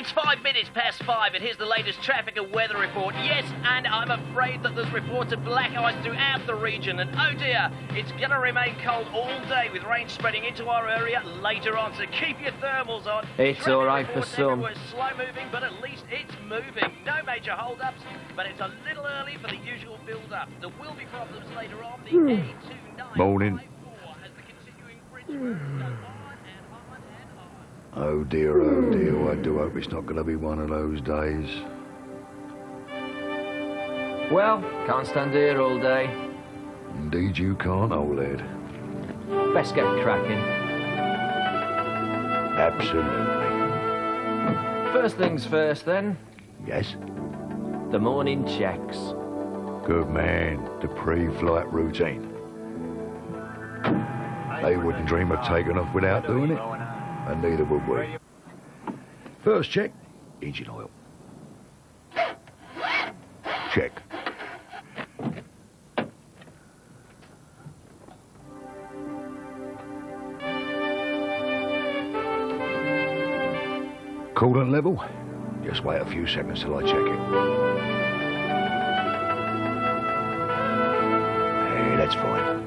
It's 5 minutes past 5, and here's the latest traffic and weather report. Yes, and I'm afraid that there's reports of black ice throughout the region, and oh dear, it's going to remain cold all day with rain spreading into our area later on, so keep your thermals on. It's all right for some. Slow moving, but at least it's moving. No major hold-ups, but it's a little early for the usual build-up. There will be problems later on. The A2954 Morning. has the continuing bridge route, so on and on and on. Oh dear, I do hope it's not going to be one of those days. Well, can't stand here all day. Indeed you can't, old head. Best get cracking. Absolutely. First things first, then. Yes? The morning checks. Good man. The pre-flight routine. They wouldn't dream of taking off without doing it. And neither would we. First check, engine oil. Check. Coolant level? Just wait a few seconds till I check it. Hey, that's fine.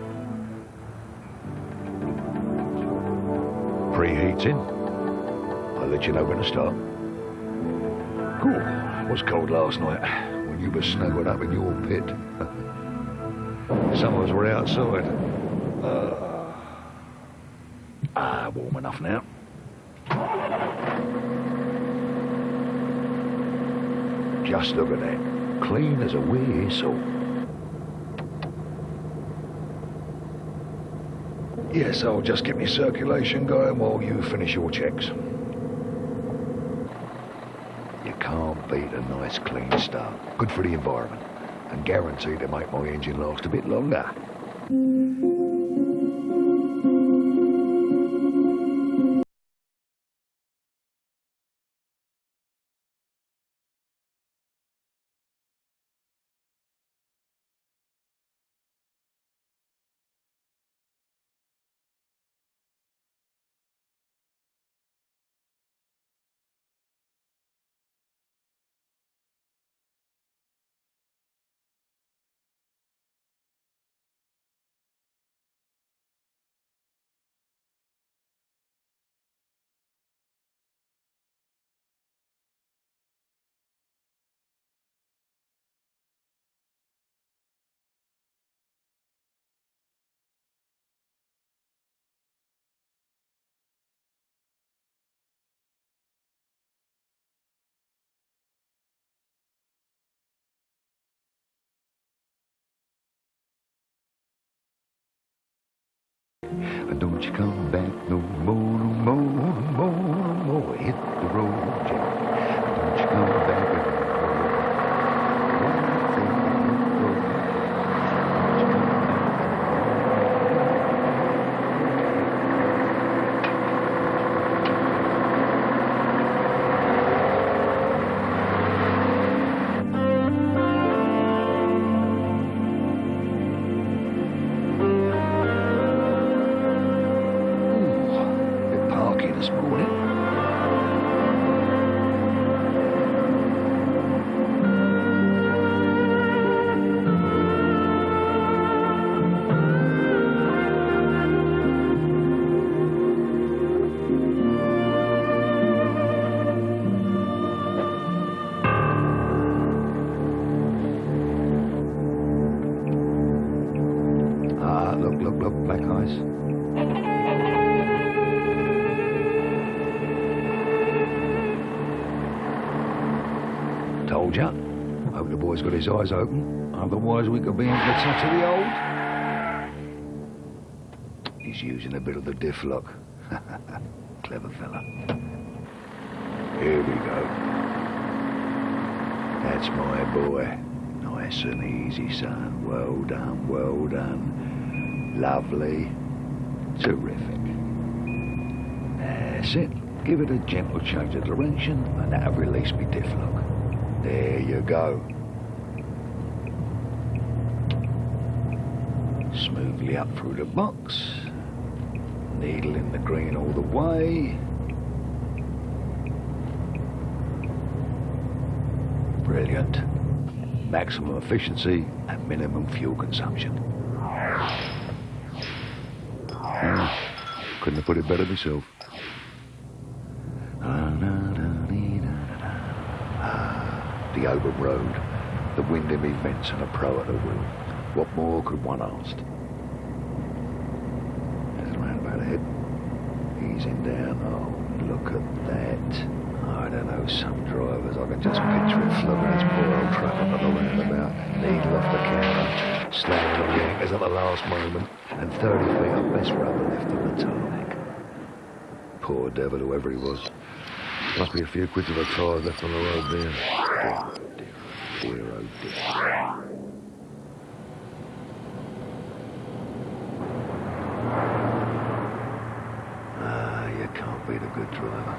Preheat's in. I'll let you know when to start. It was cold last night when you were snuggled up in your pit. Some of us were outside. Warm enough now. Just look at that. Clean as a whistle. Yes, I'll just get my circulation going while you finish your checks. You can't beat a nice clean start. Good for the environment. And guaranteed to make my engine last a bit longer. Don't you come back no more, no more, no more, no more. Hit the road, Jack. Don't you come back no more. This morning. Look, black eyes. Told ya. Hope the boy's got his eyes open. Otherwise we could be into the touch of the old. He's using a bit of the diff lock. Clever fella. Here we go. That's my boy. Nice and easy, son. Well done, well done. Lovely. Terrific. That's it. Give it a gentle change of direction and that'll release me diff lock. There you go. Smoothly up through the box. Needle in the green all the way. Brilliant. Maximum efficiency and minimum fuel consumption. Couldn't have put it better myself. The open road, the wind in me vents and a pro at the wheel. What more could one ask? There's a roundabout ahead. Easing down. Oh, look at that. I don't know, some drivers, I can just picture him flogging his poor old truck up at the roundabout, needle off the counter, slamming on the anchors at the last moment, and 30 feet of best rubber left on the tarmac. Poor devil, whoever he was. Must be a few quid of a tyre left on the road there. Dear, oh dear. You can't beat a good driver.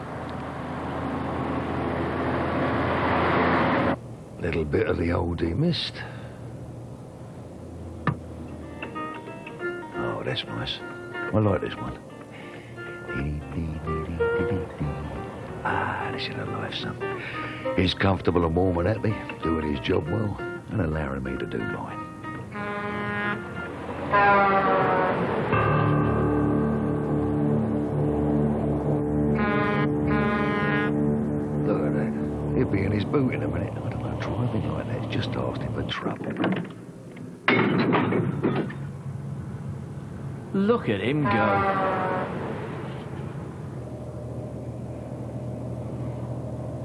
Little bit of the oldie mist. Oh, that's nice. I like this one. Ah, this is a life, son. He's comfortable and warm and happy, doing his job well, and allowing me to do mine. Look at that. He'll be in his boot in a minute. I don't know, driving like that's just asking for trouble. Look at him go.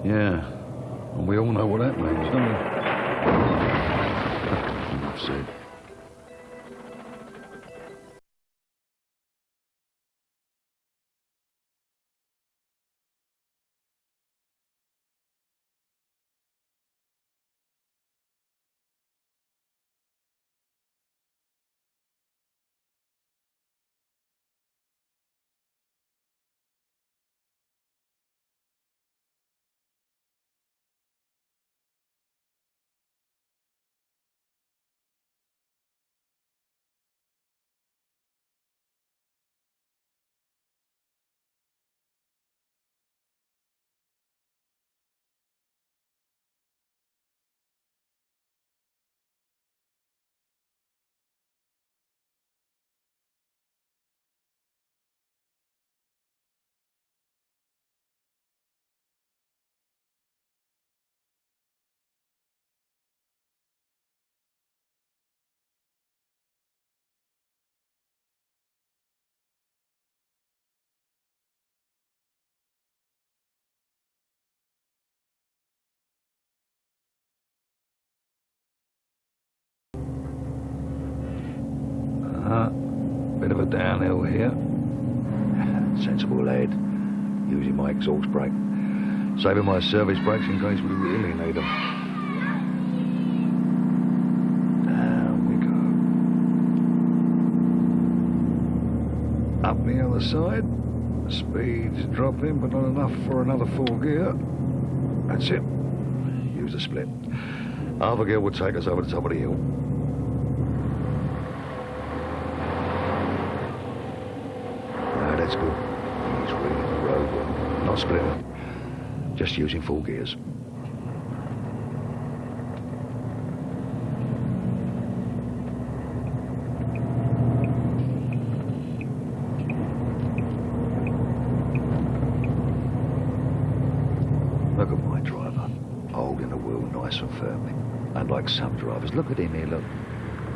Yeah, and we all know what that means, don't we? Enough said. Bit of a downhill here. Sensible lad. Using my exhaust brake. Saving my service brakes in case we really need them. Down we go. Up the other side. Speed's dropping, but not enough for another full gear. That's it. Use the split. Half a gear would take us over the top of the hill. That's good. He's reading the road well. Not splitting. Just using full gears. Look at my driver. Holding the wheel nice and firmly. Unlike some drivers. Look at him here, look.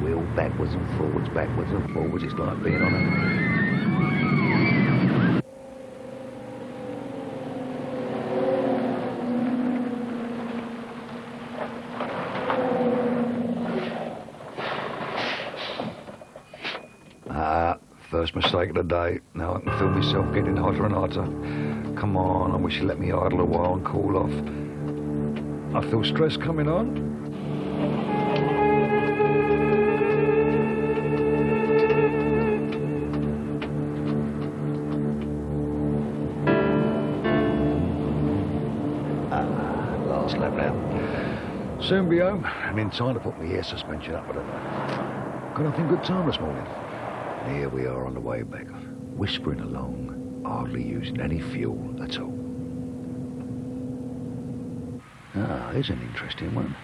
Wheel backwards and forwards, backwards and forwards. It's like being on a... First mistake of the day. Now I can feel myself getting hotter and hotter. Come on, I wish you let me idle a while and cool off. I feel stress coming on. Last lap now. Soon be home, and in time to put my air suspension up, I don't know. Got nothing good time this morning. Here we are on the way back, whispering along, hardly using any fuel at all. Ah, here's an interesting one.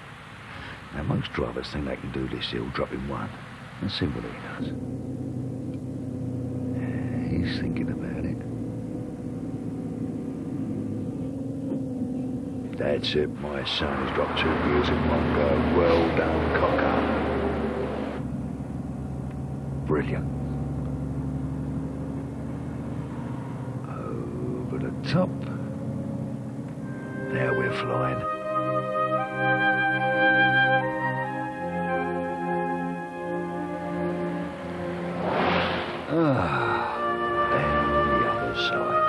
Now, most drivers think they can do this hill dropping one. Let's see what he does. Yeah, he's thinking about it. That's it, my son. He's dropped 2 gears in one go. Well done, Cocker. Brilliant. Over the top. Now we're flying. Down the other side.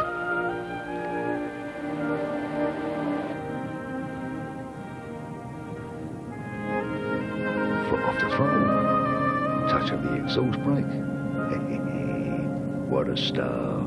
Foot off the throttle. Touch of the exhaust brake. What a start.